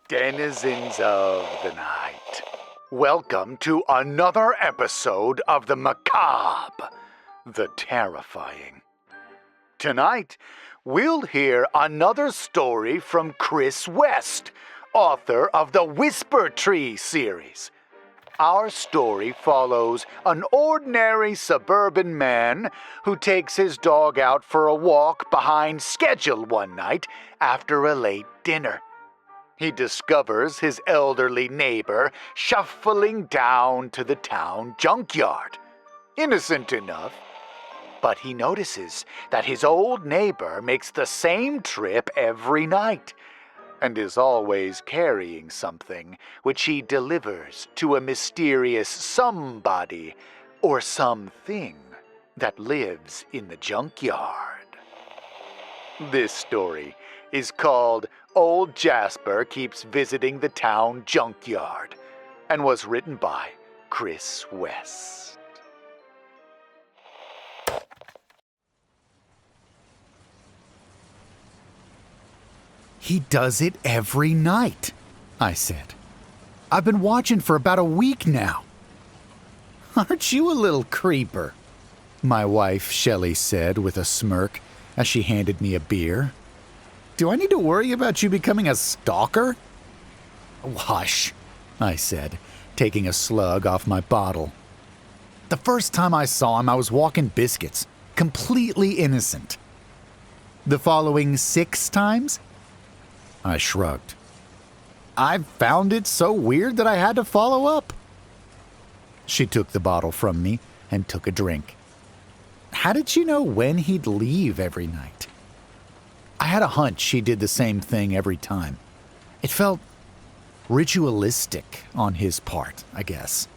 denizens of the night. Welcome to another episode of the macabre, the terrifying. Tonight, we'll hear another story from Kris West, author of the Whisper Tree series. Our story follows an ordinary suburban man who takes his dog out for a walk behind schedule one night after a late dinner. He discovers his elderly neighbor shuffling down to the town junkyard. Innocent enough, but he notices that his old neighbor makes the same trip every night and is always carrying something which he delivers to a mysterious somebody or something that lives in the junkyard. This story is called Old Jasper Keeps Visiting the Town Junkyard and was written by Kris West. He does it every night, I said. I've been watching for about a week now. Aren't you a little creeper? My wife, Shelley, said with a smirk as she handed me a beer. Do I need to worry about you becoming a stalker? Hush, I said, taking a slug off my bottle. The first time I saw him, I was walking biscuits, completely innocent. The following 6 times? I shrugged. I found it so weird that I had to follow up. She took the bottle from me and took a drink. How did you know when he'd leave every night? I had a hunch he did the same thing every time. It felt ritualistic on his part, I guess.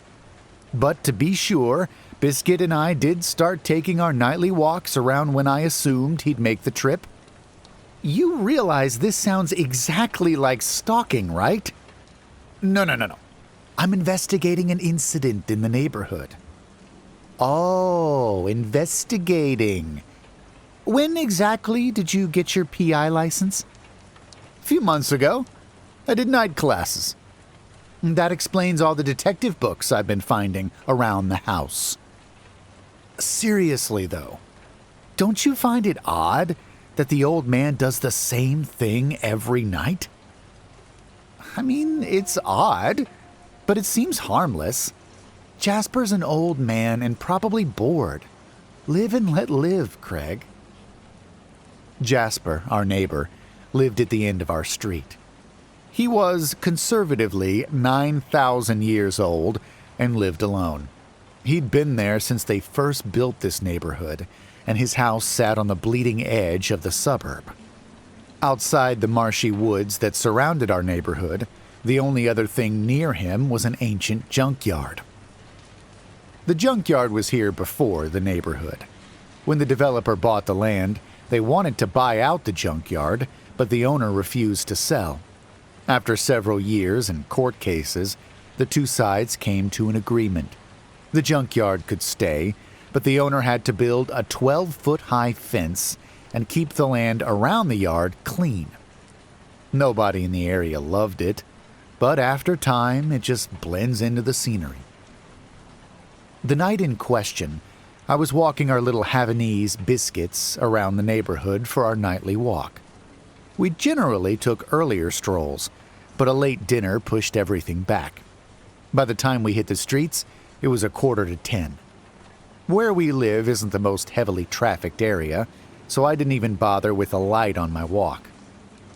But to be sure, Biscuit and I did start taking our nightly walks around when I assumed he'd make the trip. You realize this sounds exactly like stalking, right? No. I'm investigating an incident in the neighborhood. Oh, investigating. When exactly did you get your PI license? A few months ago. I did night classes. That explains all the detective books I've been finding around the house. Seriously, though, don't you find it odd that the old man does the same thing every night? I mean, it's odd, but it seems harmless. Jasper's an old man and probably bored. Live and let live, Craig. Jasper, our neighbor, lived at the end of our street. He was conservatively 9,000 years old and lived alone. He'd been there since they first built this neighborhood, and his house sat on the bleeding edge of the suburb. Outside the marshy woods that surrounded our neighborhood, the only other thing near him was an ancient junkyard. The junkyard was here before the neighborhood. When the developer bought the land, they wanted to buy out the junkyard, but the owner refused to sell. After several years and court cases, the two sides came to an agreement. The junkyard could stay, but the owner had to build a 12-foot-high fence and keep the land around the yard clean. Nobody in the area loved it, but after time, it just blends into the scenery. The night in question, I was walking our little Havanese biscuits around the neighborhood for our nightly walk. We generally took earlier strolls, but a late dinner pushed everything back. By the time we hit the streets, it was 9:45. Where we live isn't the most heavily trafficked area, so I didn't even bother with a light on my walk.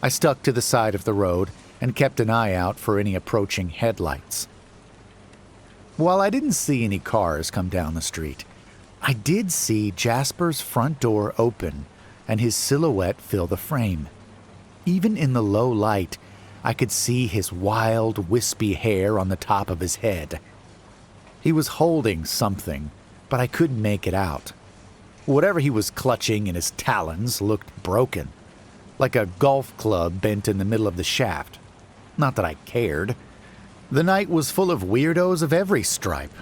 I stuck to the side of the road and kept an eye out for any approaching headlights. While I didn't see any cars come down the street, I did see Jasper's front door open and his silhouette fill the frame. Even in the low light, I could see his wild, wispy hair on the top of his head. He was holding something, but I couldn't make it out. Whatever he was clutching in his talons looked broken, like a golf club bent in the middle of the shaft. Not that I cared. The night was full of weirdos of every stripe.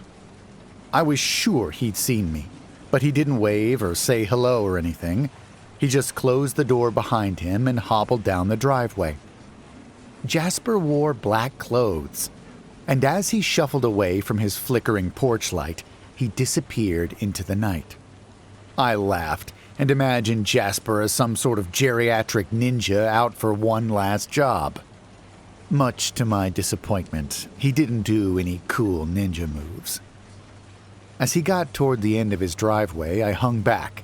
I was sure he'd seen me, but he didn't wave or say hello or anything. He just closed the door behind him and hobbled down the driveway. Jasper wore black clothes, and as he shuffled away from his flickering porch light, he disappeared into the night. I laughed and imagined Jasper as some sort of geriatric ninja out for one last job. Much to my disappointment, he didn't do any cool ninja moves. As he got toward the end of his driveway, I hung back.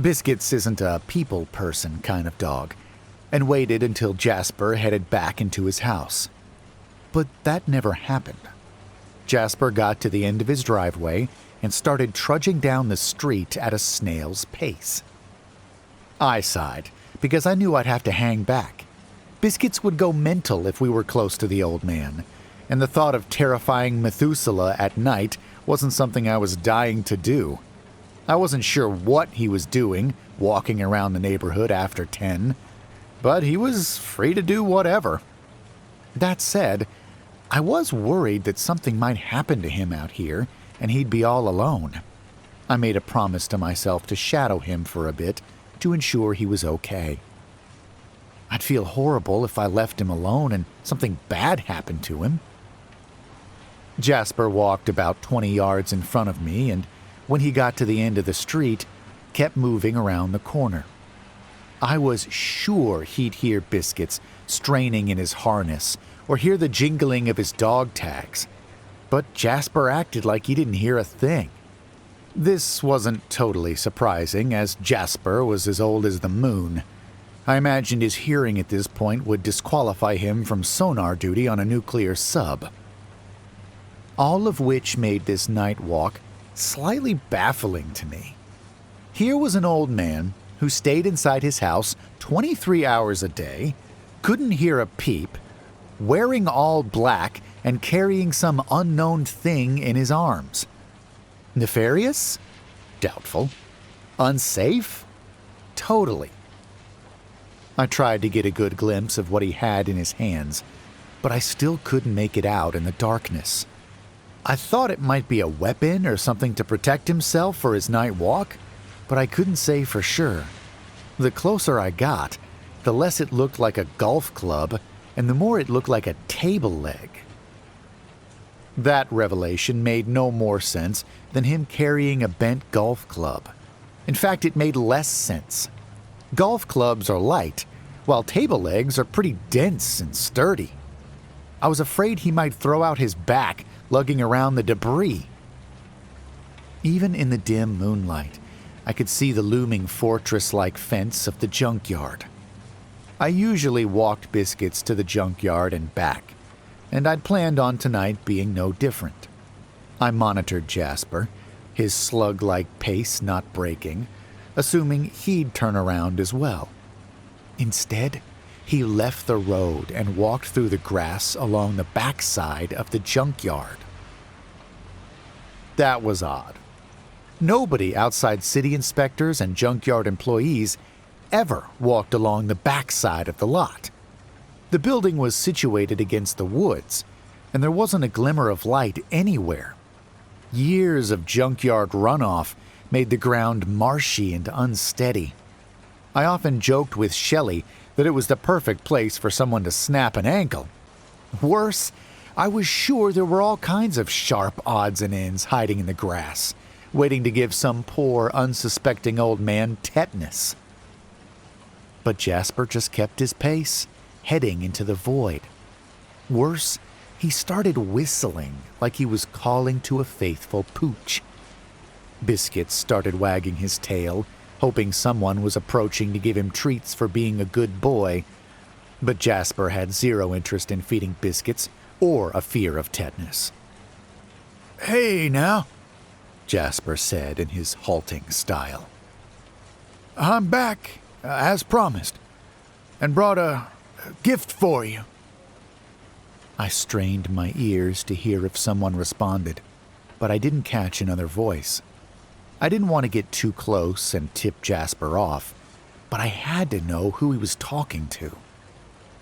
Biscuits isn't a people person kind of dog, and waited until Jasper headed back into his house. But that never happened. Jasper got to the end of his driveway and started trudging down the street at a snail's pace. I sighed, because I knew I'd have to hang back. Biscuits would go mental if we were close to the old man, and the thought of terrifying Methuselah at night wasn't something I was dying to do. I wasn't sure what he was doing, walking around the neighborhood after 10, but he was free to do whatever. That said, I was worried that something might happen to him out here, and he'd be all alone. I made a promise to myself to shadow him for a bit to ensure he was okay. I'd feel horrible if I left him alone and something bad happened to him. Jasper walked about 20 yards in front of me, and when he got to the end of the street, kept moving around the corner. I was sure he'd hear Biscuits straining in his harness or hear the jingling of his dog tags, but Jasper acted like he didn't hear a thing. This wasn't totally surprising, as Jasper was as old as the moon. I imagined his hearing at this point would disqualify him from sonar duty on a nuclear sub. All of which made this night walk slightly baffling to me. Here was an old man who stayed inside his house 23 hours a day, couldn't hear a peep, wearing all black and carrying some unknown thing in his arms. Nefarious? Doubtful. Unsafe? Totally. I tried to get a good glimpse of what he had in his hands, but I still couldn't make it out in the darkness. I thought it might be a weapon or something to protect himself for his night walk, but I couldn't say for sure. The closer I got, the less it looked like a golf club, and the more it looked like a table leg. That revelation made no more sense than him carrying a bent golf club. In fact, it made less sense. Golf clubs are light, while table legs are pretty dense and sturdy. I was afraid he might throw out his back, lugging around the debris. Even in the dim moonlight, I could see the looming fortress-like fence of the junkyard. I usually walked Biscuits to the junkyard and back, and I'd planned on tonight being no different. I monitored Jasper, his slug-like pace not breaking, assuming he'd turn around as well. Instead, he left the road and walked through the grass along the backside of the junkyard. That was odd. Nobody outside city inspectors and junkyard employees ever walked along the backside of the lot. The building was situated against the woods, and there wasn't a glimmer of light anywhere. Years of junkyard runoff made the ground marshy and unsteady. I often joked with Shelley that it was the perfect place for someone to snap an ankle. Worse, I was sure there were all kinds of sharp odds and ends hiding in the grass, waiting to give some poor, unsuspecting old man tetanus. But Jasper just kept his pace, heading into the void. Worse, he started whistling like he was calling to a faithful pooch. Biscuits started wagging his tail, hoping someone was approaching to give him treats for being a good boy, but Jasper had zero interest in feeding Biscuits or a fear of tetanus. "Hey now," Jasper said in his halting style. "I'm back, as promised, and brought a gift for you." I strained my ears to hear if someone responded, but I didn't catch another voice. I didn't want to get too close and tip Jasper off, but I had to know who he was talking to.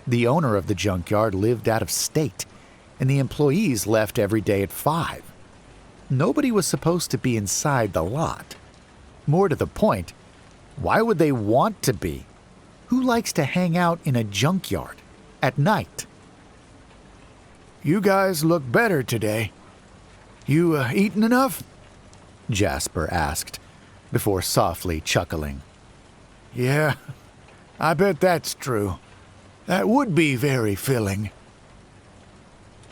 The owner of the junkyard lived out of state, and the employees left every day at 5. Nobody was supposed to be inside the lot. More to the point, why would they want to be? Who likes to hang out in a junkyard at night? You guys look better today. You eaten enough? Jasper asked, before softly chuckling. Yeah, I bet that's true. That would be very filling.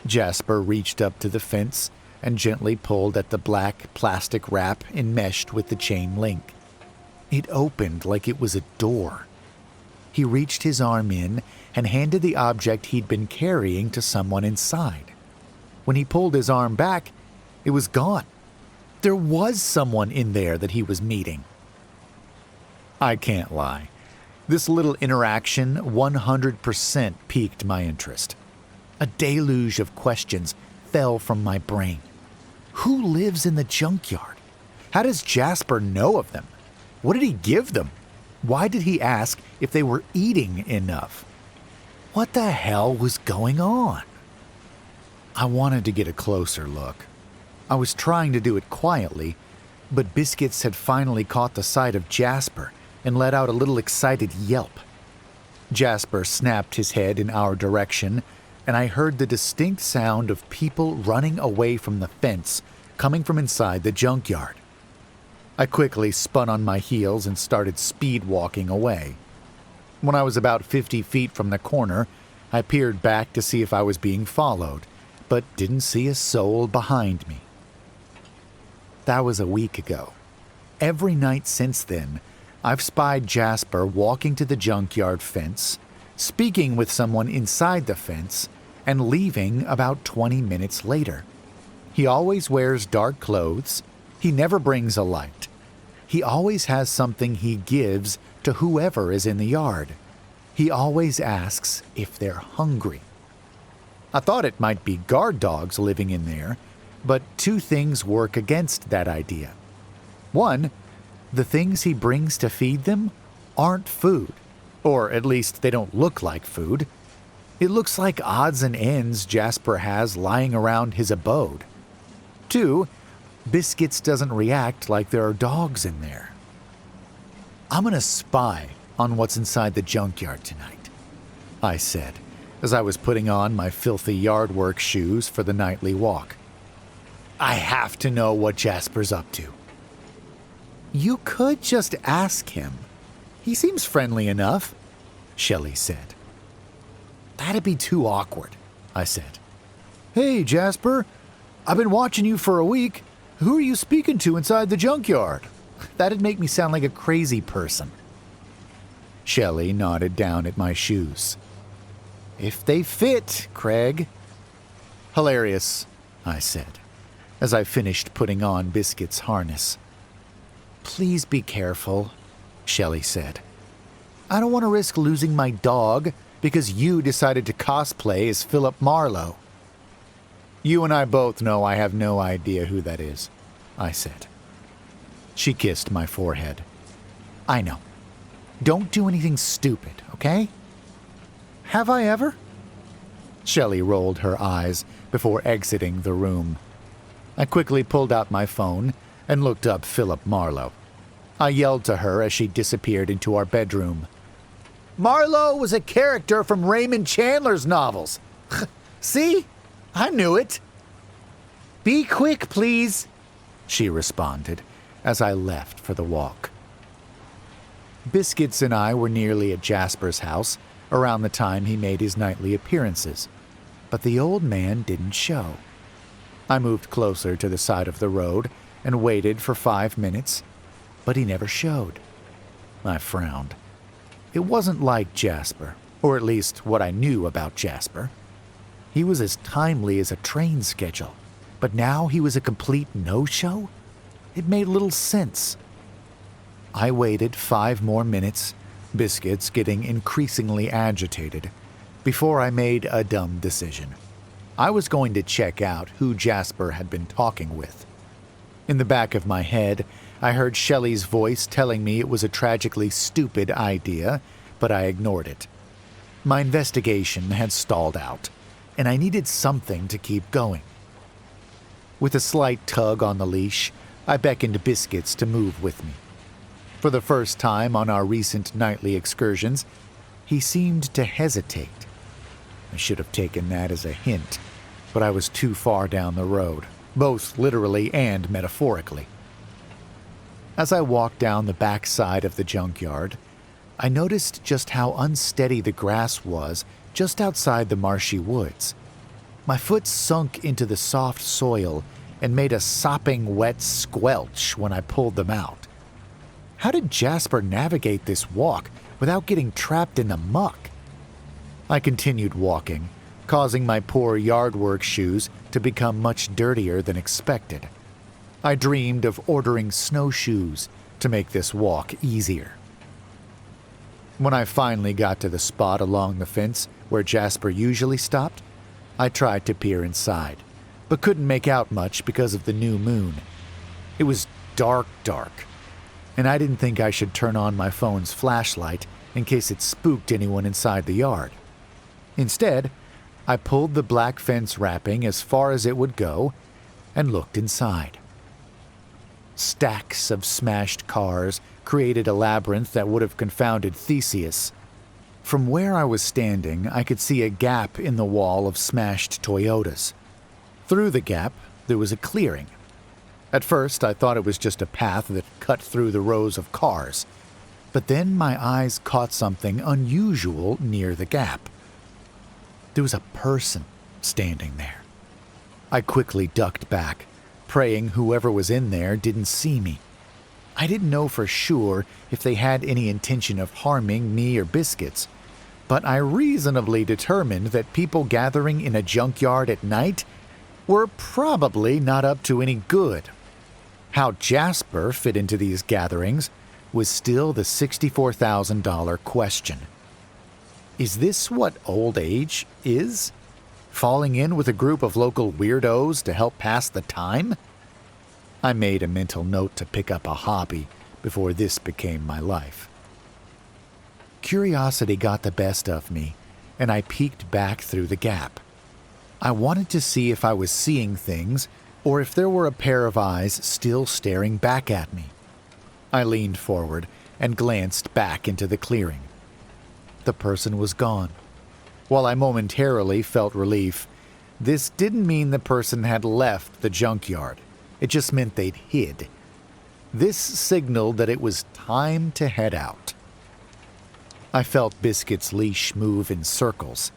Jasper reached up to the fence and gently pulled at the black plastic wrap enmeshed with the chain link. It opened like it was a door. He reached his arm in and handed the object he'd been carrying to someone inside. When he pulled his arm back, it was gone. There was someone in there that he was meeting. I can't lie. This little interaction 100% piqued my interest. A deluge of questions fell from my brain. Who lives in the junkyard? How does Jasper know of them? What did he give them? Why did he ask if they were eating enough? What the hell was going on? I wanted to get a closer look. I was trying to do it quietly, but Biscuits had finally caught the sight of Jasper and let out a little excited yelp. Jasper snapped his head in our direction, and I heard the distinct sound of people running away from the fence coming from inside the junkyard. I quickly spun on my heels and started speed walking away. When I was about 50 feet from the corner, I peered back to see if I was being followed, but didn't see a soul behind me. That was a week ago. Every night since then, I've spied Jasper walking to the junkyard fence, speaking with someone inside the fence, and leaving about 20 minutes later. He always wears dark clothes. He never brings a light. He always has something he gives to whoever is in the yard. He always asks if they're hungry. I thought it might be guard dogs living in there, but two things work against that idea. One, the things he brings to feed them aren't food, or at least they don't look like food. It looks like odds and ends Jasper has lying around his abode. Two, Biscuits doesn't react like there are dogs in there. I'm gonna spy on what's inside the junkyard tonight, I said, as I was putting on my filthy yard work shoes for the nightly walk. I have to know what Jasper's up to. You could just ask him. He seems friendly enough, Shelley said. That'd be too awkward, I said. Hey, Jasper, I've been watching you for a week. Who are you speaking to inside the junkyard? That'd make me sound like a crazy person. Shelley nodded down at my shoes. If they fit, Craig. Hilarious, I said, as I finished putting on Biscuit's harness. Please be careful, Shelley said. I don't want to risk losing my dog because you decided to cosplay as Philip Marlowe. You and I both know I have no idea who that is, I said. She kissed my forehead. I know. Don't do anything stupid, okay? Have I ever? Shelley rolled her eyes before exiting the room. I quickly pulled out my phone and looked up Philip Marlowe. I yelled to her as she disappeared into our bedroom. Marlowe was a character from Raymond Chandler's novels. See? I knew it. Be quick, please, she responded as I left for the walk. Biscuits and I were nearly at Jasper's house around the time he made his nightly appearances, but the old man didn't show. I moved closer to the side of the road and waited for 5 minutes, but he never showed. I frowned. It wasn't like Jasper, or at least what I knew about Jasper. He was as timely as a train schedule, but now he was a complete no-show? It made little sense. I waited 5 more minutes, Biscuits getting increasingly agitated, before I made a dumb decision. I was going to check out who Jasper had been talking with. In the back of my head, I heard Shelley's voice telling me it was a tragically stupid idea, but I ignored it. My investigation had stalled out, and I needed something to keep going. With a slight tug on the leash, I beckoned Biscuits to move with me. For the first time on our recent nightly excursions, he seemed to hesitate. I should have taken that as a hint. but I was too far down the road, both literally and metaphorically. As I walked down the back side of the junkyard, I noticed just how unsteady the grass was just outside the marshy woods. My foot sunk into the soft soil and made a sopping wet squelch when I pulled them out. How did Jasper navigate this walk without getting trapped in the muck? I continued walking, causing my poor yard work shoes to become much dirtier than expected. I dreamed of ordering snowshoes to make this walk easier. When I finally got to the spot along the fence where Jasper usually stopped, I tried to peer inside, but couldn't make out much because of the new moon. It was dark, and I didn't think I should turn on my phone's flashlight in case it spooked anyone inside the yard. Instead, I pulled the black fence wrapping as far as it would go and looked inside. Stacks of smashed cars created a labyrinth that would have confounded Theseus. From where I was standing, I could see a gap in the wall of smashed Toyotas. Through the gap, there was a clearing. At first, I thought it was just a path that cut through the rows of cars, but then my eyes caught something unusual near the gap. There was a person standing there. I quickly ducked back, praying whoever was in there didn't see me. I didn't know for sure if they had any intention of harming me or Biscuits, but I reasonably determined that people gathering in a junkyard at night were probably not up to any good. How Jasper fit into these gatherings was still the $64,000 question. Is this what old age is? Falling in with a group of local weirdos to help pass the time? I made a mental note to pick up a hobby before this became my life. Curiosity got the best of me, and I peeked back through the gap. I wanted to see if I was seeing things or if there were a pair of eyes still staring back at me. I leaned forward and glanced back into the clearing. The person was gone. While I momentarily felt relief, this didn't mean the person had left the junkyard. It just meant they'd hid. This signaled that it was time to head out. I felt Biscuit's leash move in circles.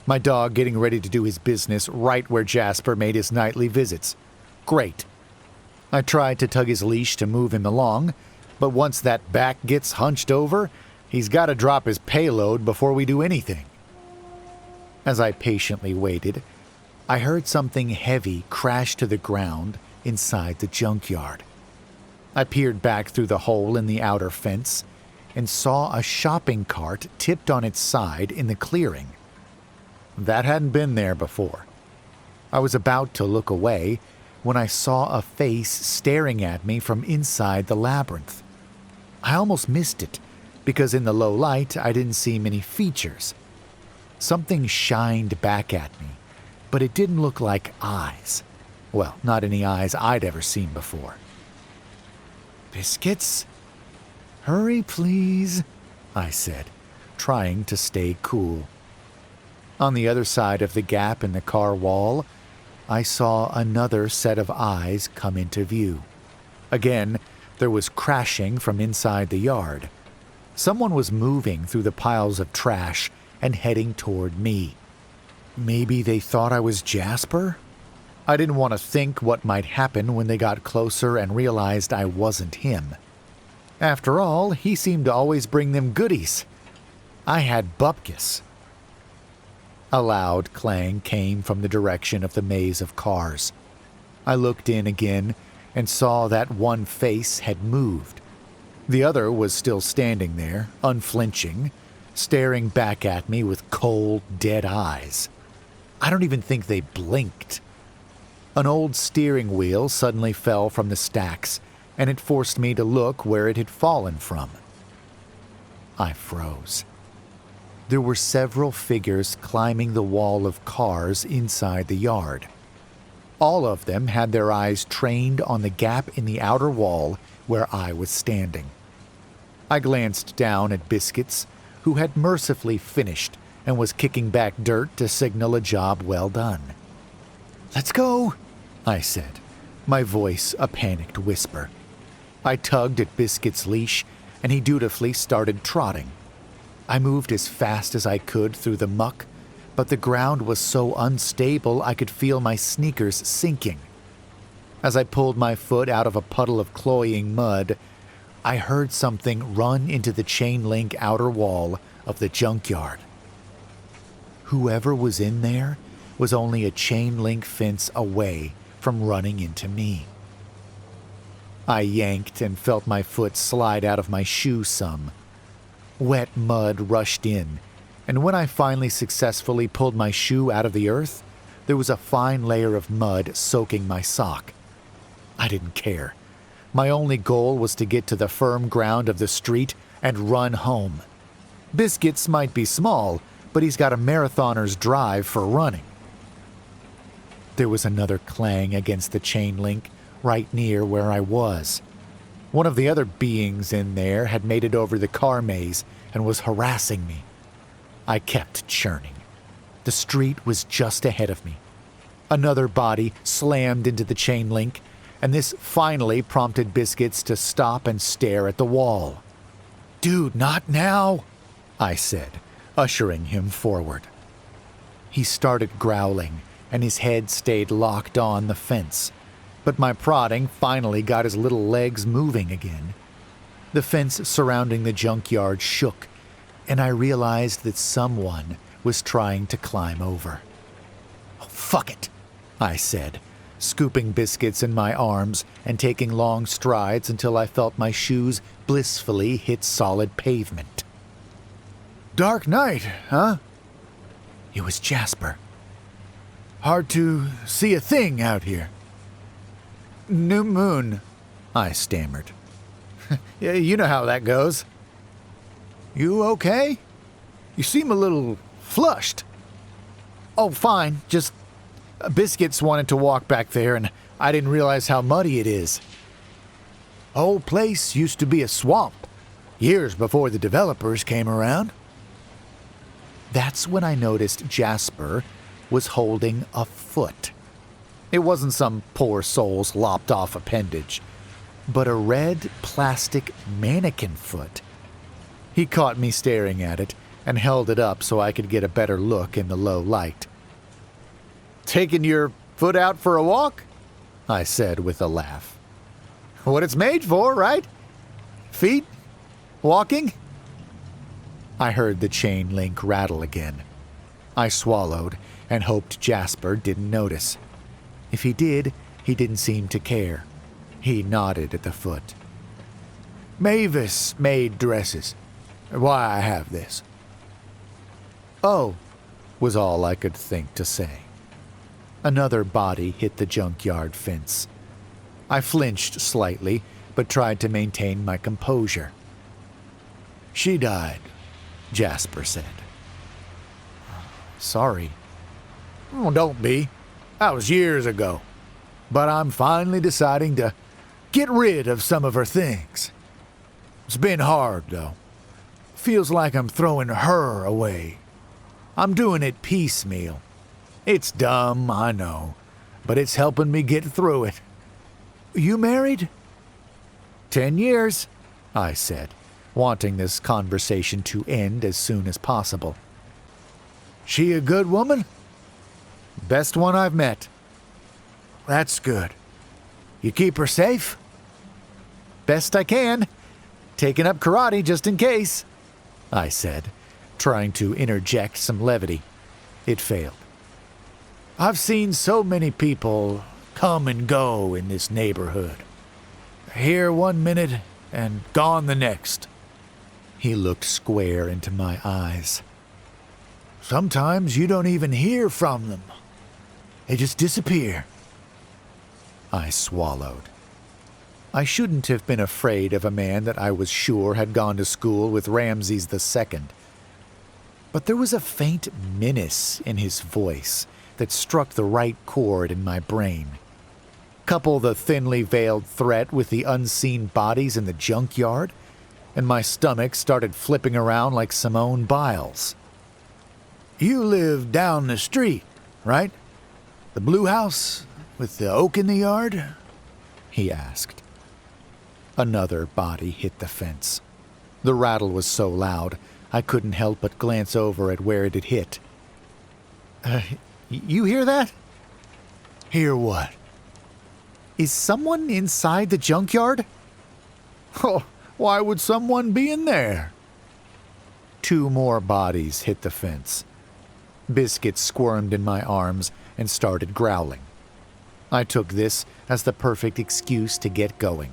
My dog getting ready to do his business right where Jasper made his nightly visits. Great. I tried to tug his leash to move him along, but once that back gets hunched over, he's got to drop his payload before we do anything. As I patiently waited, I heard something heavy crash to the ground inside the junkyard. I peered back through the hole in the outer fence and saw a shopping cart tipped on its side in the clearing. That hadn't been there before. I was about to look away when I saw a face staring at me from inside the labyrinth. I almost missed it because in the low light I didn't see many features. Something shined back at me, but it didn't look like eyes. Well, not any eyes I'd ever seen before. "Biscuits? Hurry, please," I said, trying to stay cool. On the other side of the gap in the car wall, I saw another set of eyes come into view. Again, there was crashing from inside the yard. Someone was moving through the piles of trash and heading toward me. Maybe they thought I was Jasper? I didn't want to think what might happen when they got closer and realized I wasn't him. After all, he seemed to always bring them goodies. I had bupkis. A loud clang came from the direction of the maze of cars. I looked in again and saw that one face had moved. The other was still standing there, unflinching, staring back at me with cold, dead eyes. I don't even think they blinked. An old steering wheel suddenly fell from the stacks, and it forced me to look where it had fallen from. I froze. There were several figures climbing the wall of cars inside the yard. All of them had their eyes trained on the gap in the outer wall where I was standing. I glanced down at Biscuits, who had mercifully finished and was kicking back dirt to signal a job well done. "Let's go," I said, my voice a panicked whisper. I tugged at Biscuit's leash, and he dutifully started trotting. I moved as fast as I could through the muck, but the ground was so unstable I could feel my sneakers sinking. As I pulled my foot out of a puddle of cloying mud, I heard something run into the chain-link outer wall of the junkyard. Whoever was in there was only a chain-link fence away from running into me. I yanked and felt my foot slide out of my shoe some. Wet mud rushed in, and when I finally successfully pulled my shoe out of the earth, there was a fine layer of mud soaking my sock. I didn't care. My only goal was to get to the firm ground of the street and run home. Biscuits might be small, but he's got a marathoner's drive for running. There was another clang against the chain link right near where I was. One of the other beings in there had made it over the car maze and was harassing me. I kept churning. The street was just ahead of me. Another body slammed into the chain link, and this finally prompted Biscuits to stop and stare at the wall. "Dude, not now," I said, ushering him forward. He started growling, and his head stayed locked on the fence, but my prodding finally got his little legs moving again. The fence surrounding the junkyard shook, and I realized that someone was trying to climb over. "Oh, fuck it," I said, scooping Biscuits in my arms and taking long strides until I felt my shoes blissfully hit solid pavement. "Dark night, huh?" It was Jasper. "Hard to see a thing out here." "New moon," I stammered. "Yeah, you know how that goes." "You okay? You seem a little flushed." "Oh, fine. Just Biscuits wanted to walk back there, and I didn't realize how muddy it is." "Whole place used to be a swamp, years before the developers came around." That's when I noticed Jasper was holding a foot. It wasn't some poor soul's lopped-off appendage, but a red plastic mannequin foot. He caught me staring at it and held it up so I could get a better look in the low light. "Taking your foot out for a walk?" I said with a laugh. "What it's made for, right? Feet? Walking?" I heard the chain link rattle again. I swallowed and hoped Jasper didn't notice. If he did, he didn't seem to care. He nodded at the foot. "Mavis made dresses. Why I have this." "Oh," was all I could think to say. Another body hit the junkyard fence. I flinched slightly, but tried to maintain my composure. "She died," Jasper said. "Sorry." "Oh, don't be. That was years ago. But I'm finally deciding to get rid of some of her things. It's been hard, though. Feels like I'm throwing her away. I'm doing it piecemeal. It's dumb, I know, but it's helping me get through it." "You married?" 10 years, I said, wanting this conversation to end as soon as possible. "She a good woman?" "Best one I've met." "That's good. You keep her safe?" "Best I can. Taking up karate just in case," I said, trying to interject some levity. It failed. "I've seen so many people come and go in this neighborhood. Here one minute and gone the next." He looked square into my eyes. "Sometimes you don't even hear from them. They just disappear." I swallowed. I shouldn't have been afraid of a man that I was sure had gone to school with Ramses II. But there was a faint menace in his voice that struck the right chord in my brain. Couple the thinly veiled threat with the unseen bodies in the junkyard, and my stomach started flipping around like Simone Biles. "You live down the street, right?" The blue house with the oak in the yard? He asked. Another body hit the fence. The rattle was so loud, I couldn't help but glance over at where it had hit. You hear that? Hear what? Is someone inside the junkyard? Oh, why would someone be in there? 2 more bodies hit the fence. Biscuit squirmed in my arms and started growling. I took this as the perfect excuse to get going.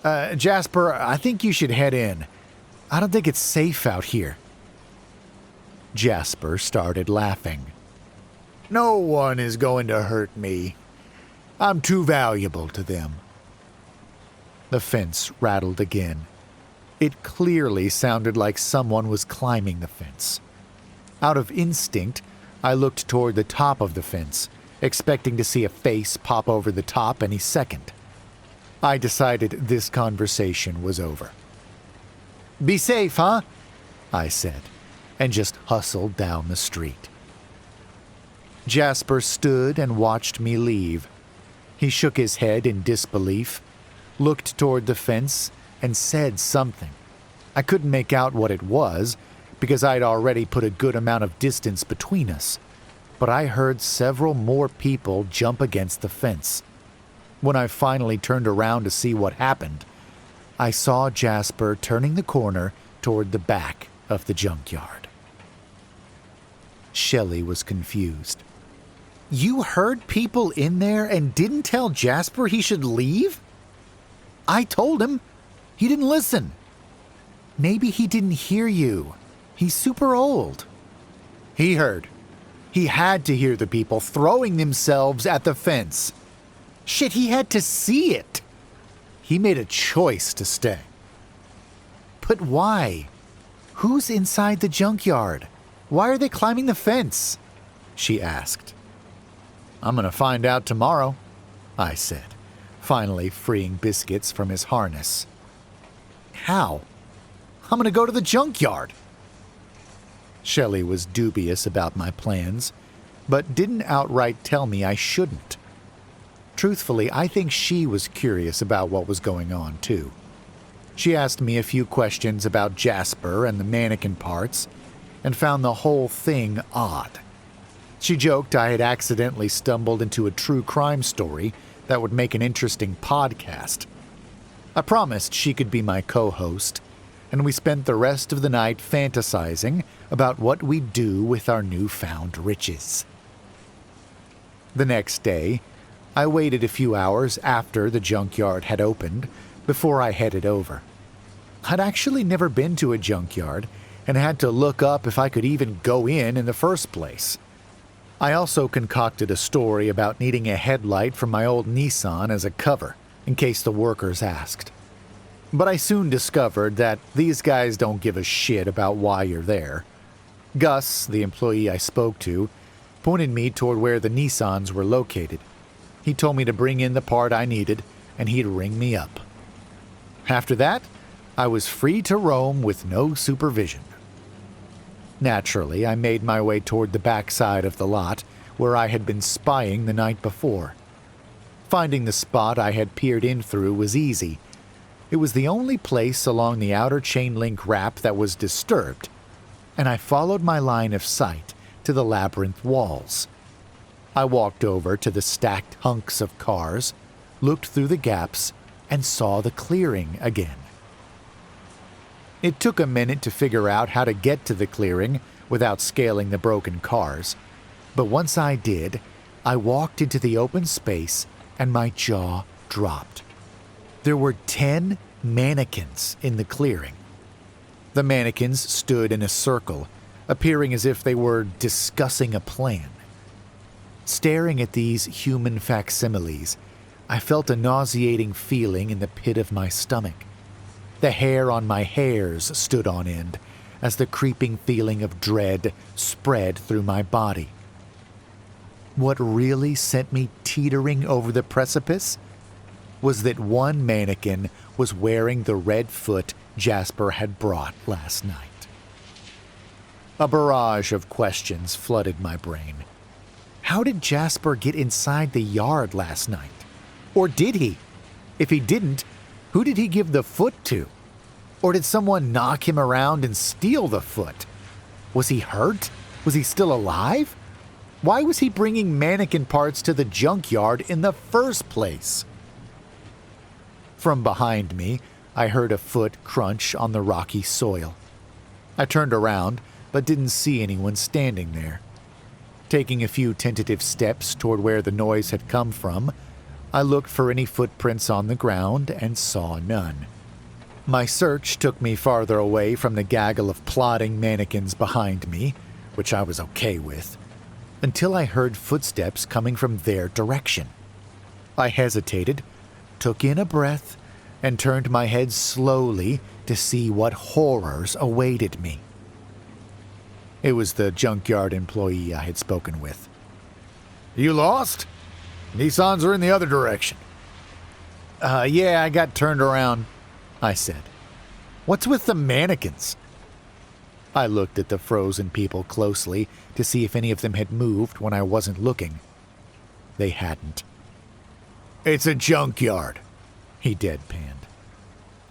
Jasper, I think you should head in. I don't think it's safe out here. Jasper started laughing. No one is going to hurt me. I'm too valuable to them. The fence rattled again. It clearly sounded like someone was climbing the fence. Out of instinct, I looked toward the top of the fence, expecting to see a face pop over the top any second. I decided this conversation was over. Be safe, huh? I said, and just hustled down the street. Jasper stood and watched me leave. He shook his head in disbelief, looked toward the fence, and said something. I couldn't make out what it was, because I'd already put a good amount of distance between us, but I heard several more people jump against the fence. When I finally turned around to see what happened, I saw Jasper turning the corner toward the back of the junkyard. Shelley was confused. You heard people in there and didn't tell Jasper he should leave? I told him. He didn't listen. Maybe he didn't hear you. He's super old. He heard. He had to hear the people throwing themselves at the fence. Shit, he had to see it. He made a choice to stay. But why? Who's inside the junkyard? Why are they climbing the fence? She asked. I'm gonna find out tomorrow, I said, finally freeing Biscuits from his harness. How? I'm gonna go to the junkyard. Shelley was dubious about my plans, but didn't outright tell me I shouldn't. Truthfully, I think she was curious about what was going on, too. She asked me a few questions about Jasper and the mannequin parts, and found the whole thing odd. She joked I had accidentally stumbled into a true crime story that would make an interesting podcast. I promised she could be my co-host, and we spent the rest of the night fantasizing about what we'd do with our newfound riches. The next day, I waited a few hours after the junkyard had opened before I headed over. I'd actually never been to a junkyard and had to look up if I could even go in the first place. I also concocted a story about needing a headlight from my old Nissan as a cover, in case the workers asked. But I soon discovered that these guys don't give a shit about why you're there. Gus, the employee I spoke to, pointed me toward where the Nissans were located. He told me to bring in the part I needed, and he'd ring me up. After that, I was free to roam with no supervision. Naturally, I made my way toward the backside of the lot, where I had been spying the night before. Finding the spot I had peered in through was easy. It was the only place along the outer chain link wrap that was disturbed, and I followed my line of sight to the labyrinth walls. I walked over to the stacked hunks of cars, looked through the gaps, and saw the clearing again. It took a minute to figure out how to get to the clearing without scaling the broken cars, but once I did, I walked into the open space and my jaw dropped. There were 10 mannequins in the clearing. The mannequins stood in a circle, appearing as if they were discussing a plan. Staring at these human facsimiles, I felt a nauseating feeling in the pit of my stomach. The hair on my hairs stood on end as the creeping feeling of dread spread through my body. What really sent me teetering over the precipice was that one mannequin was wearing the red foot Jasper had brought last night. A barrage of questions flooded my brain. How did Jasper get inside the yard last night? Or did he? If he didn't, who did he give the foot to? Or did someone knock him around and steal the foot? Was he hurt? Was he still alive? Why was he bringing mannequin parts to the junkyard in the first place? From behind me, I heard a foot crunch on the rocky soil. I turned around, but didn't see anyone standing there. Taking a few tentative steps toward where the noise had come from, I looked for any footprints on the ground and saw none. My search took me farther away from the gaggle of plodding mannequins behind me, which I was okay with, until I heard footsteps coming from their direction. I hesitated, took in a breath, and turned my head slowly to see what horrors awaited me. It was the junkyard employee I had spoken with. You lost? Nissans are in the other direction. Yeah, I got turned around, I said. What's with the mannequins? I looked at the frozen people closely to see if any of them had moved when I wasn't looking. They hadn't. It's a junkyard, he deadpanned.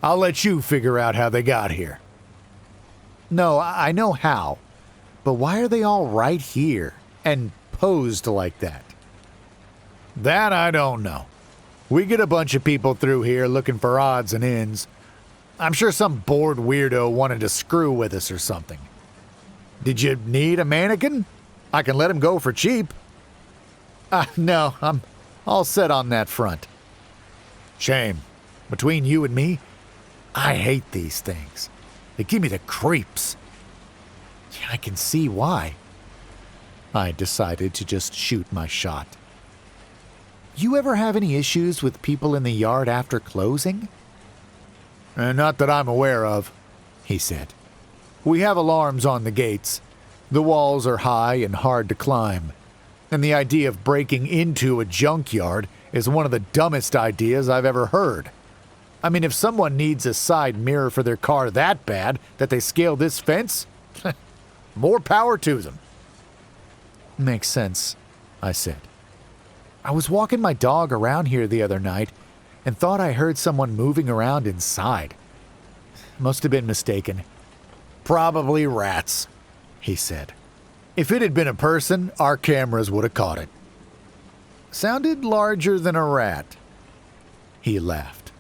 I'll let you figure out how they got here. No, I know how. But why are they all right here and posed like that? That I don't know. We get a bunch of people through here looking for odds and ends. I'm sure some bored weirdo wanted to screw with us or something. Did you need a mannequin? I can let him go for cheap. No, I'm all set on that front. Shame. Between you and me, I hate these things. They give me the creeps. Yeah, I can see why. I decided to just shoot my shot. You ever have any issues with people in the yard after closing? Not that I'm aware of, he said. We have alarms on the gates. The walls are high and hard to climb. And the idea of breaking into a junkyard is one of the dumbest ideas I've ever heard. I mean, if someone needs a side mirror for their car that bad that they scale this fence, more power to them. Makes sense, I said. I was walking my dog around here the other night and thought I heard someone moving around inside. Must have been mistaken. Probably rats, he said. If it had been a person, our cameras would have caught it. Sounded larger than a rat. He laughed.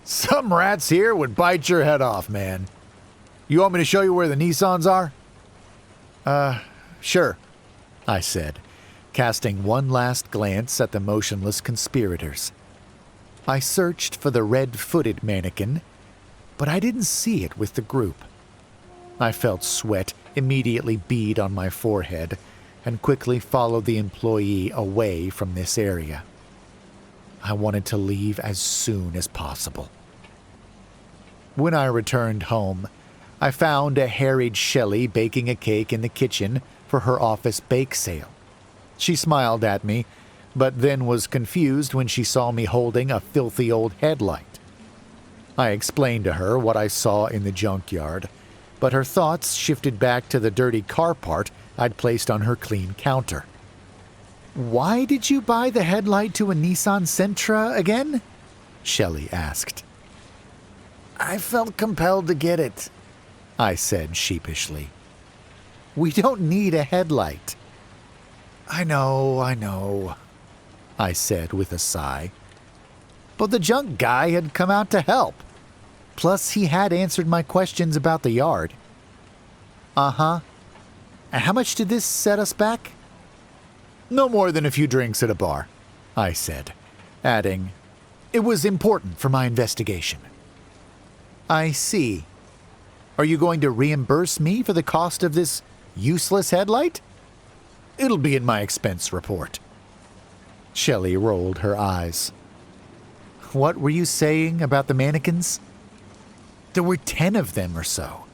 Some rats here would bite your head off, man. You want me to show you where the Nissans are? Sure, I said, casting one last glance at the motionless conspirators. I searched for the red-footed mannequin, but I didn't see it with the group. I felt sweat immediately bead on my forehead and quickly followed the employee away from this area. I wanted to leave as soon as possible. When I returned home, I found a harried Shelley baking a cake in the kitchen for her office bake sale. She smiled at me, but then was confused when she saw me holding a filthy old headlight. I explained to her what I saw in the junkyard, but her thoughts shifted back to the dirty car part I'd placed on her clean counter. Why did you buy the headlight to a Nissan Sentra again? Shelley asked. I felt compelled to get it, I said sheepishly. We don't need a headlight. I know, I said with a sigh. But the junk guy had come out to help. Plus, he had answered my questions about the yard. Uh-huh. And how much did this set us back? No more than a few drinks at a bar, I said, adding, it was important for my investigation. I see. Are you going to reimburse me for the cost of this useless headlight? It'll be in my expense report. Shelley rolled her eyes. What were you saying about the mannequins? There were 10 of them or so.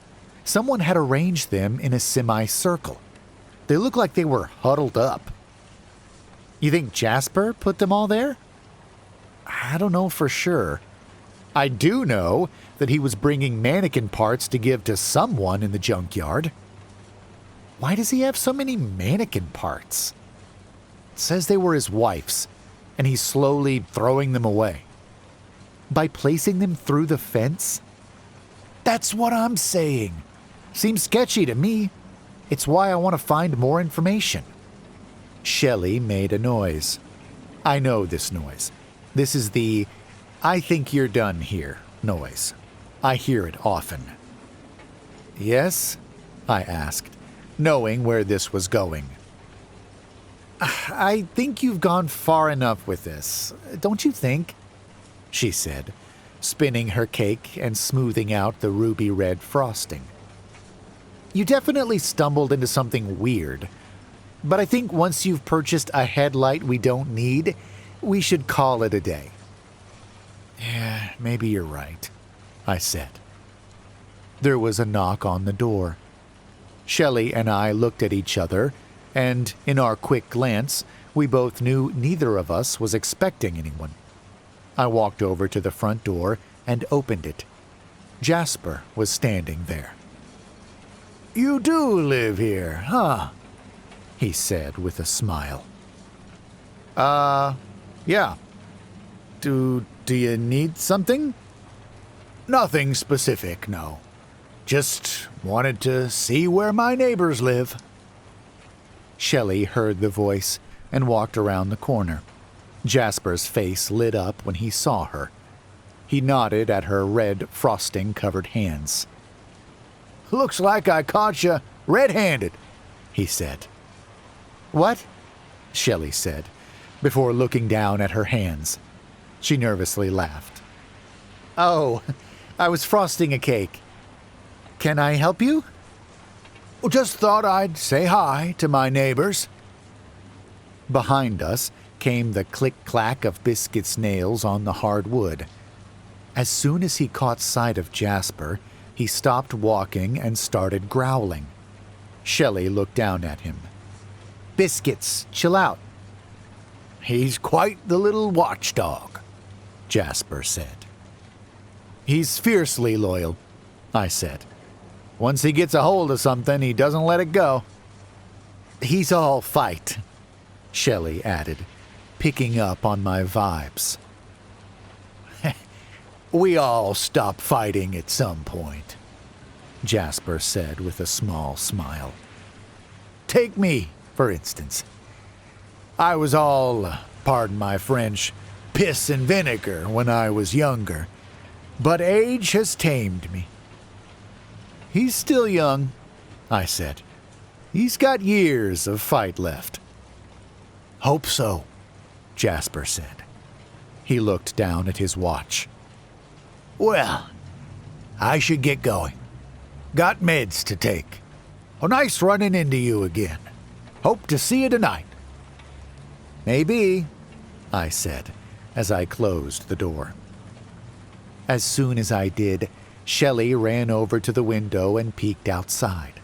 Someone had arranged them in a semicircle. They looked like they were huddled up. You think Jasper put them all there? I don't know for sure. I do know that he was bringing mannequin parts to give to someone in the junkyard. Why does he have so many mannequin parts? says they were his wife's, and he's slowly throwing them away. By placing them through the fence? That's what I'm saying. Seems sketchy to me. It's why I want to find more information. Shelley made a noise. I know this noise. This is the "I think you're done here" noise. I hear it often. Yes? I asked, knowing where this was going. I think you've gone far enough with this, don't you think? She said, spinning her cake and smoothing out the ruby red frosting. You definitely stumbled into something weird, but I think once you've purchased a headlight we don't need, we should call it a day. Yeah, maybe you're right, I said. There was a knock on the door. Shelley and I looked at each other, and in our quick glance, we both knew neither of us was expecting anyone. I walked over to the front door and opened it. Jasper was standing there. You do live here, huh? He said with a smile. Yeah. Do you need something? Nothing specific, no. Just wanted to see where my neighbors live. Shelley heard the voice and walked around the corner. Jasper's face lit up when he saw her. He nodded at her red frosting-covered hands. Looks like I caught you red-handed, he said. What? Shelley said, before looking down at her hands. She nervously laughed. Oh, I was frosting a cake. Can I help you? Just thought I'd say hi to my neighbors. Behind us came the click-clack of Biscuit's nails on the hard wood. As soon as he caught sight of Jasper, he stopped walking and started growling. Shelley looked down at him. Biscuits, chill out. He's quite the little watchdog, Jasper said. He's fiercely loyal, I said. Once he gets a hold of something, he doesn't let it go. He's all fight, Shelley added, picking up on my vibes. We all stop fighting at some point, Jasper said with a small smile. Take me, for instance. I was all, pardon my French, piss and vinegar when I was younger, but age has tamed me. He's still young, I said. He's got years of fight left. Hope so, Jasper said. He looked down at his watch. Well, I should get going. Got meds to take. Oh, nice running into you again. Hope to see you tonight. Maybe, I said, as I closed the door. As soon as I did, Shelley ran over to the window and peeked outside.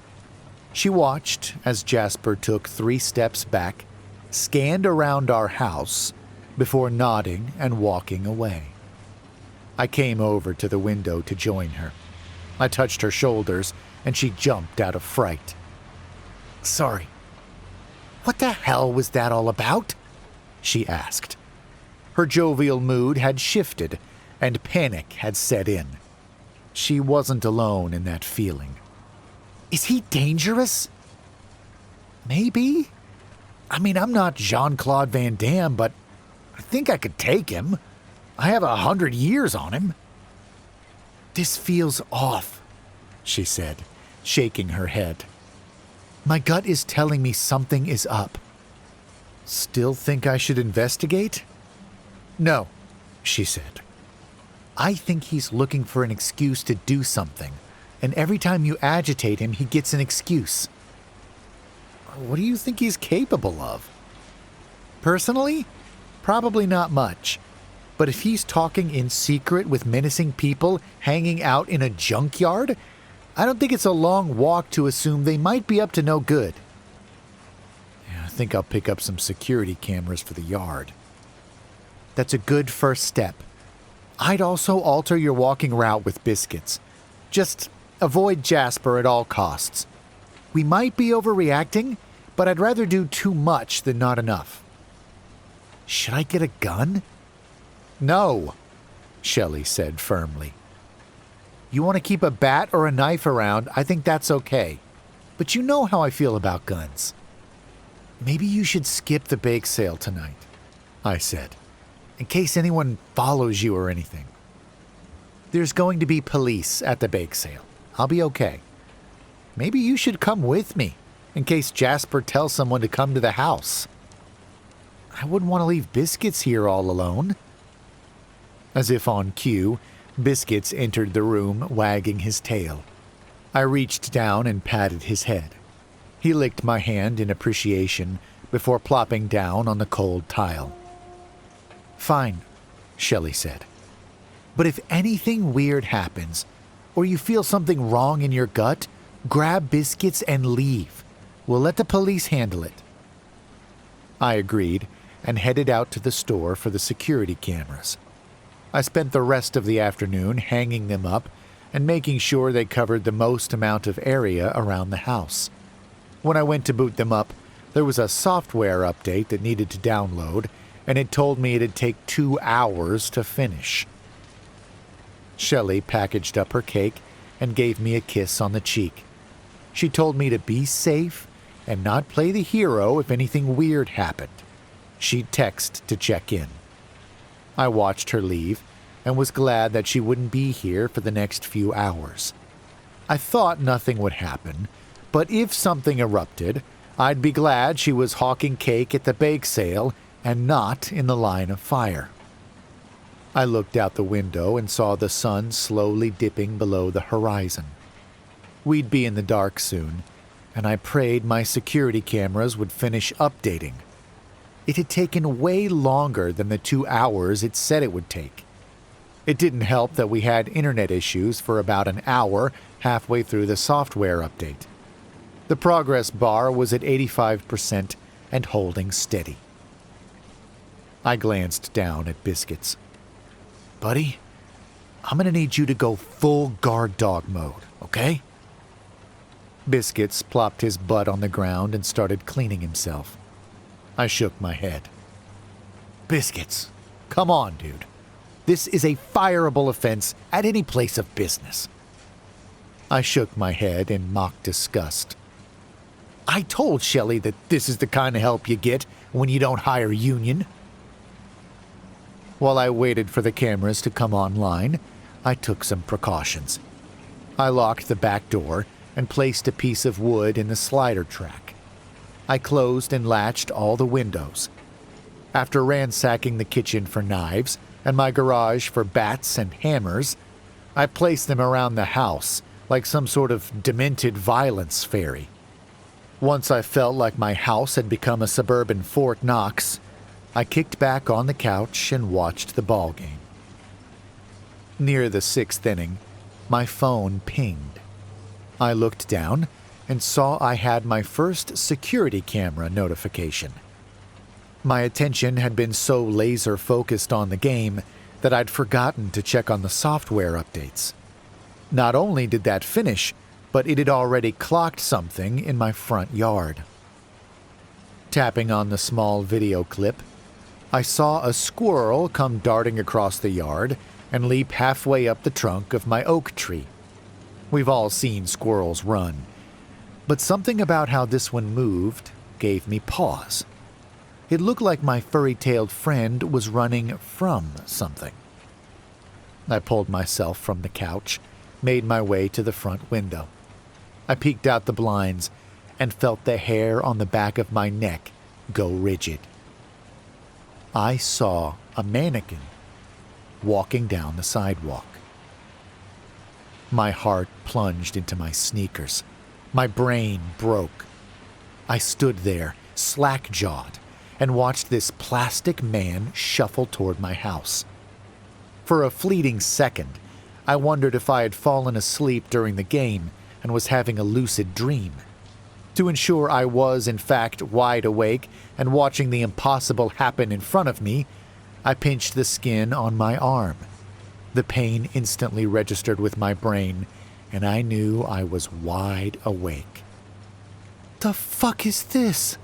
She watched as Jasper took 3 steps back, scanned around our house, before nodding and walking away. I came over to the window to join her. I touched her shoulders, and she jumped out of fright. Sorry. What the hell was that all about? She asked. Her jovial mood had shifted, and panic had set in. She wasn't alone in that feeling. Is he dangerous? Maybe. I mean, I'm not Jean-Claude Van Damme, but I think I could take him. I have 100 years on him. This feels off, she said, shaking her head. My gut is telling me something is up. Still think I should investigate? No, she said. I think he's looking for an excuse to do something, and every time you agitate him, he gets an excuse. What do you think he's capable of? Personally, probably not much. But if he's talking in secret with menacing people hanging out in a junkyard, I don't think it's a long walk to assume they might be up to no good. Yeah, I think I'll pick up some security cameras for the yard. That's a good first step. I'd also alter your walking route with Biscuits. Just avoid Jasper at all costs. We might be overreacting, but I'd rather do too much than not enough. Should I get a gun? No, Shelley said firmly. You want to keep a bat or a knife around, I think that's okay. But you know how I feel about guns. Maybe you should skip the bake sale tonight, I said, in case anyone follows you or anything. There's going to be police at the bake sale. I'll be okay. Maybe you should come with me, in case Jasper tells someone to come to the house. I wouldn't want to leave Biscuits here all alone. As if on cue, Biscuits entered the room, wagging his tail. I reached down and patted his head. He licked my hand in appreciation before plopping down on the cold tile. Fine, Shelley said. But if anything weird happens, or you feel something wrong in your gut, grab Biscuits and leave. We'll let the police handle it. I agreed and headed out to the store for the security cameras. I spent the rest of the afternoon hanging them up and making sure they covered the most amount of area around the house. When I went to boot them up, there was a software update that needed to download, and it told me it'd take 2 hours to finish. Shelley packaged up her cake and gave me a kiss on the cheek. She told me to be safe and not play the hero if anything weird happened. She'd text to check in. I watched her leave and was glad that she wouldn't be here for the next few hours. I thought nothing would happen, but if something erupted, I'd be glad she was hawking cake at the bake sale and not in the line of fire. I looked out the window and saw the sun slowly dipping below the horizon. We'd be in the dark soon, and I prayed my security cameras would finish updating. It had taken way longer than the 2 hours it said it would take. It didn't help that we had internet issues for about an hour halfway through the software update. The progress bar was at 85% and holding steady. I glanced down at Biscuits. Buddy, I'm going to need you to go full guard dog mode, okay? Biscuits plopped his butt on the ground and started cleaning himself. I shook my head. Biscuits, come on, dude. This is a fireable offense at any place of business. I shook my head in mock disgust. I told Shelley that this is the kind of help you get when you don't hire union. While I waited for the cameras to come online, I took some precautions. I locked the back door and placed a piece of wood in the slider track. I closed and latched all the windows. After ransacking the kitchen for knives and my garage for bats and hammers, I placed them around the house like some sort of demented violence fairy. Once I felt like my house had become a suburban Fort Knox, I kicked back on the couch and watched the ball game. Near the 6th inning, my phone pinged. I looked down and saw I had my first security camera notification. My attention had been so laser-focused on the game that I'd forgotten to check on the software updates. Not only did that finish, but it had already clocked something in my front yard. Tapping on the small video clip, I saw a squirrel come darting across the yard and leap halfway up the trunk of my oak tree. We've all seen squirrels run, but something about how this one moved gave me pause. It looked like my furry-tailed friend was running from something. I pulled myself from the couch, made my way to the front window. I peeked out the blinds and felt the hair on the back of my neck go rigid. I saw a mannequin walking down the sidewalk. My heart plunged into my sneakers. My brain broke. I stood there, slack-jawed, and watched this plastic man shuffle toward my house. For a fleeting second, I wondered if I had fallen asleep during the game and was having a lucid dream. To ensure I was, in fact, wide awake and watching the impossible happen in front of me, I pinched the skin on my arm. The pain instantly registered with my brain, and I knew I was wide awake. "The fuck is this?"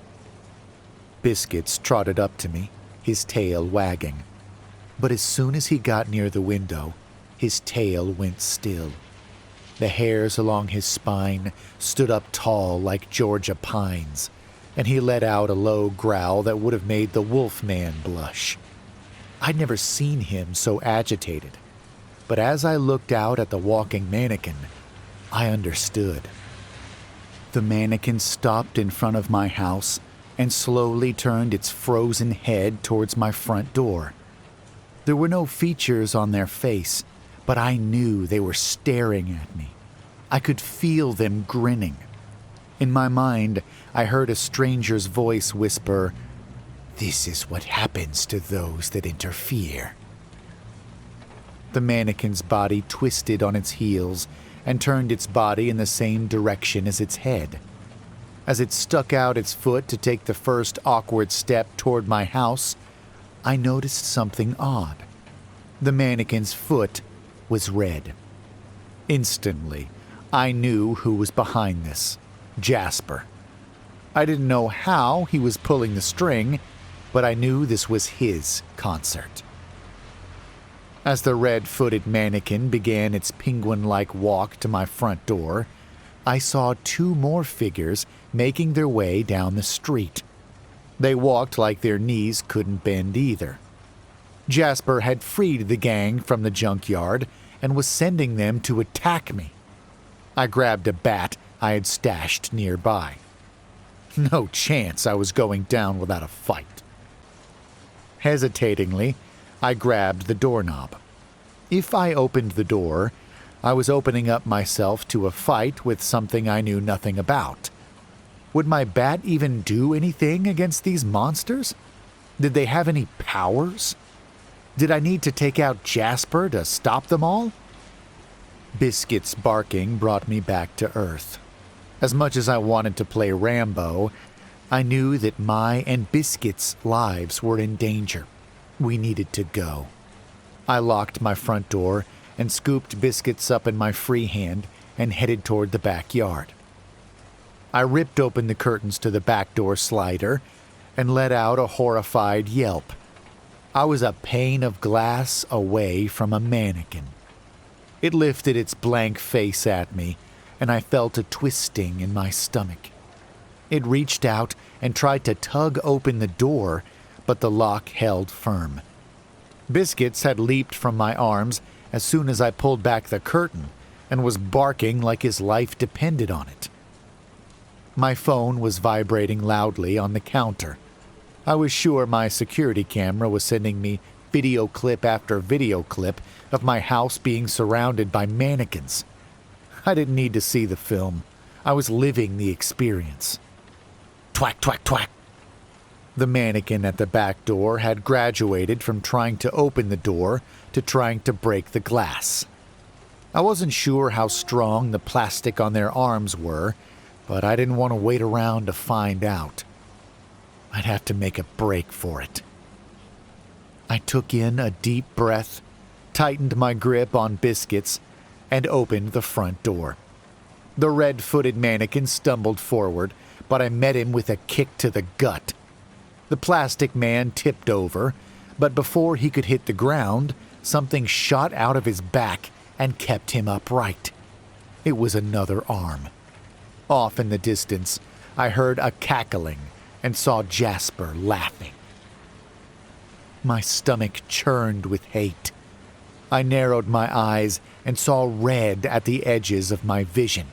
Biscuits trotted up to me, his tail wagging. But as soon as he got near the window, his tail went still. The hairs along his spine stood up tall like Georgia pines, and he let out a low growl that would have made the wolfman blush. I'd never seen him so agitated, but as I looked out at the walking mannequin, I understood. The mannequin stopped in front of my house and slowly turned its frozen head towards my front door. There were no features on their face, but I knew they were staring at me. I could feel them grinning. In my mind, I heard a stranger's voice whisper, "This is what happens to those that interfere." The mannequin's body twisted on its heels and turned its body in the same direction as its head. As it stuck out its foot to take the first awkward step toward my house, I noticed something odd. The mannequin's foot was red. Instantly, I knew who was behind this. Jasper. I didn't know how he was pulling the string, but I knew this was his concert. As the red-footed mannequin began its penguin-like walk to my front door, I saw two more figures making their way down the street. They walked like their knees couldn't bend either. Jasper had freed the gang from the junkyard and was sending them to attack me. I grabbed a bat I had stashed nearby. No chance I was going down without a fight. Hesitatingly, I grabbed the doorknob. If I opened the door, I was opening up myself to a fight with something I knew nothing about. Would my bat even do anything against these monsters? Did they have any powers? Did I need to take out Jasper to stop them all? Biscuit's barking brought me back to earth. As much as I wanted to play Rambo, I knew that my and Biscuit's lives were in danger. We needed to go. I locked my front door and scooped Biscuits up in my free hand and headed toward the backyard. I ripped open the curtains to the back door slider and let out a horrified yelp. I was a pane of glass away from a mannequin. It lifted its blank face at me, and I felt a twisting in my stomach. It reached out and tried to tug open the door, but the lock held firm. Biscuits had leaped from my arms as soon as I pulled back the curtain and was barking like his life depended on it. My phone was vibrating loudly on the counter. I was sure my security camera was sending me video clip after video clip of my house being surrounded by mannequins. I didn't need to see the film. I was living the experience. Twack, twack, twack. The mannequin at the back door had graduated from trying to open the door to trying to break the glass. I wasn't sure how strong the plastic on their arms were, but I didn't want to wait around to find out. I'd have to make a break for it. I took in a deep breath, tightened my grip on Biscuits, and opened the front door. The red-footed mannequin stumbled forward, but I met him with a kick to the gut. The plastic man tipped over, but before he could hit the ground, something shot out of his back and kept him upright. It was another arm. Off in the distance, I heard a cackling and saw Jasper laughing. My stomach churned with hate. I narrowed my eyes and saw red at the edges of my vision.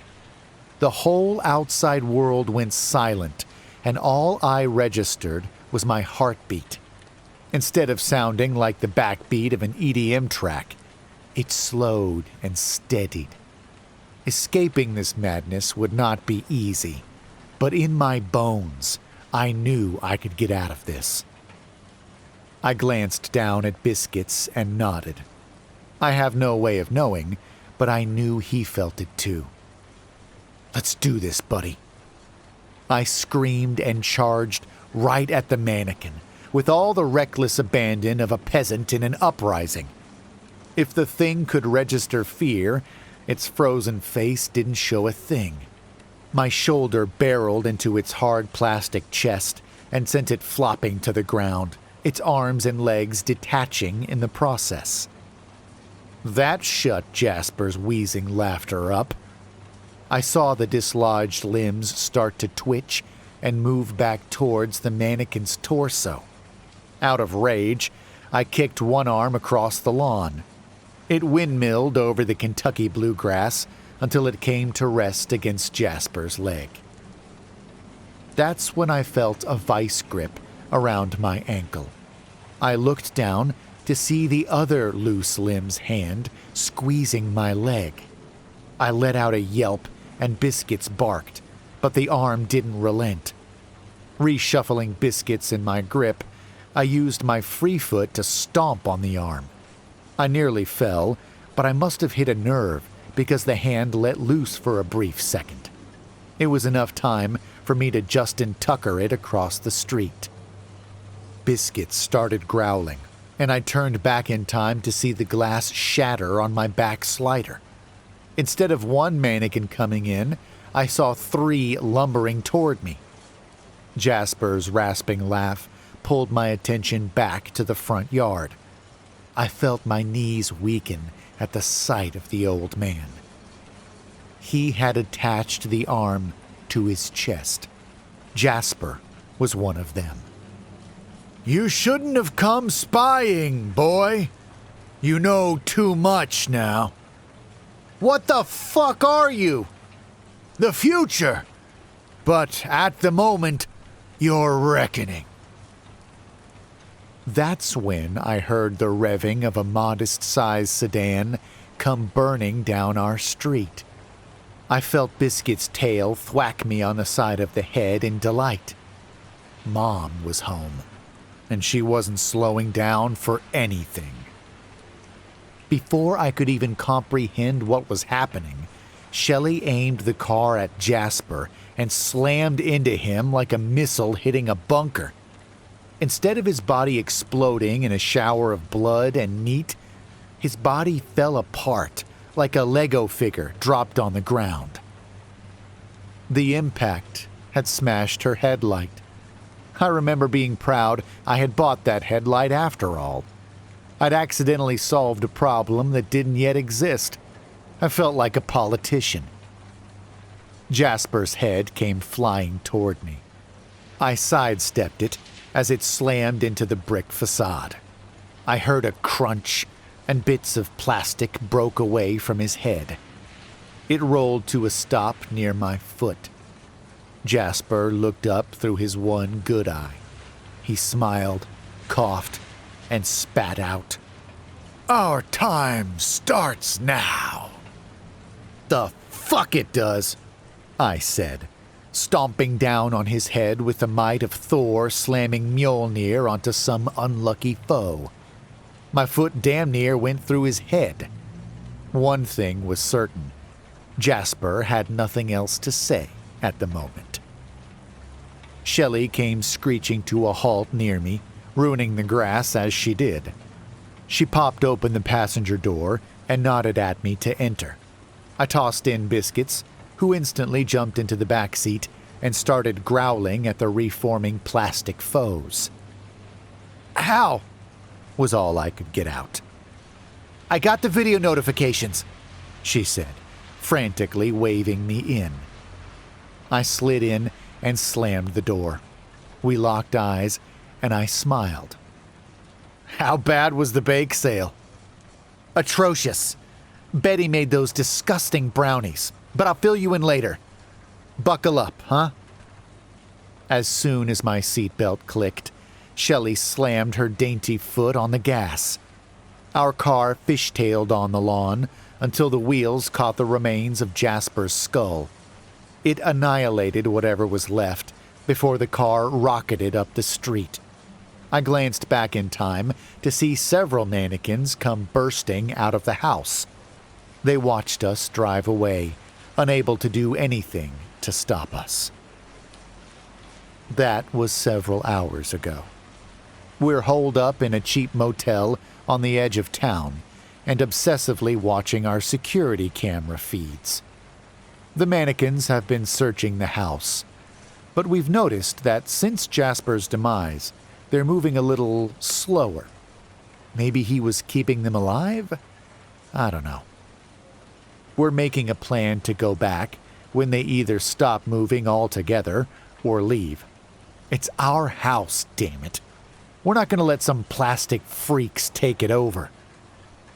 The whole outside world went silent, and all I registered was my heartbeat. Instead of sounding like the backbeat of an EDM track, it slowed and steadied. Escaping this madness would not be easy, but in my bones, I knew I could get out of this. I glanced down at Biscuits and nodded. I have no way of knowing, but I knew he felt it too. "Let's do this, buddy." I screamed and charged right at the mannequin, with all the reckless abandon of a peasant in an uprising. If the thing could register fear, its frozen face didn't show a thing. My shoulder barreled into its hard plastic chest and sent it flopping to the ground, its arms and legs detaching in the process. That shut Jasper's wheezing laughter up. I saw the dislodged limbs start to twitch and move back towards the mannequin's torso. Out of rage, I kicked one arm across the lawn. It windmilled over the Kentucky bluegrass until it came to rest against Jasper's leg. That's when I felt a vice grip around my ankle. I looked down to see the other loose limb's hand squeezing my leg. I let out a yelp and Biscuits barked, but the arm didn't relent. Reshuffling Biscuits in my grip, I used my free foot to stomp on the arm. I nearly fell, but I must have hit a nerve because the hand let loose for a brief second. It was enough time for me to Justin Tucker it across the street. Biscuits started growling, and I turned back in time to see the glass shatter on my back slider. Instead of one mannequin coming in, I saw 3 lumbering toward me. Jasper's rasping laugh pulled my attention back to the front yard. I felt my knees weaken at the sight of the old man. He had attached the arm to his chest. Jasper was one of them. You shouldn't have come spying, boy. You know too much now. What the fuck are you? The future. But at the moment, you're reckoning. That's when I heard the revving of a modest-sized sedan come burning down our street. I felt Biscuit's tail thwack me on the side of the head in delight. Mom was home, and she wasn't slowing down for anything. Before I could even comprehend what was happening, Shelley aimed the car at Jasper and slammed into him like a missile hitting a bunker. Instead of his body exploding in a shower of blood and meat, his body fell apart like a Lego figure dropped on the ground. The impact had smashed her headlight. I remember being proud I had bought that headlight after all. I'd accidentally solved a problem that didn't yet exist. I felt like a politician. Jasper's head came flying toward me. I sidestepped it as it slammed into the brick facade. I heard a crunch, and bits of plastic broke away from his head. It rolled to a stop near my foot. Jasper looked up through his one good eye. He smiled, coughed, and spat out. Our time starts now. The fuck it does, I said, stomping down on his head with the might of Thor slamming Mjolnir onto some unlucky foe. My foot damn near went through his head. One thing was certain. Jasper had nothing else to say at the moment. Shelley came screeching to a halt near me, ruining the grass as she did. She popped open the passenger door and nodded at me to enter. I tossed in Biscuits, who instantly jumped into the back seat and started growling at the reforming plastic foes. How? Was all I could get out. I got the video notifications, she said, frantically waving me in. I slid in and slammed the door. We locked eyes, and I smiled. How bad was the bake sale? Atrocious. Betty made those disgusting brownies, but I'll fill you in later. Buckle up, huh? As soon as my seatbelt clicked, Shelley slammed her dainty foot on the gas. Our car fishtailed on the lawn until the wheels caught the remains of Jasper's skull. It annihilated whatever was left before the car rocketed up the street. I glanced back in time to see several mannequins come bursting out of the house. They watched us drive away, unable to do anything to stop us. That was several hours ago. We're holed up in a cheap motel on the edge of town and obsessively watching our security camera feeds. The mannequins have been searching the house, but we've noticed that since Jasper's demise, They're moving a little slower. Maybe he was keeping them alive? I don't know. We're making a plan to go back when they either stop moving altogether or leave. It's our house, damn it. We're not going to let some plastic freaks take it over.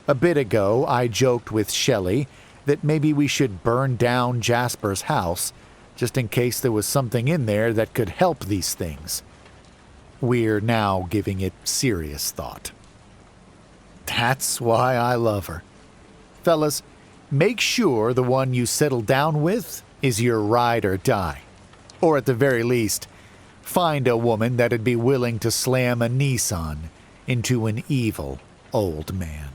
A bit ago, I joked with Shelley that maybe we should burn down Jasper's house, just in case there was something in there that could help these things. We're now giving it serious thought. That's why I love her. Fellas, make sure the one you settle down with is your ride or die. Or at the very least, find a woman that'd be willing to slam a Nissan into an evil old man.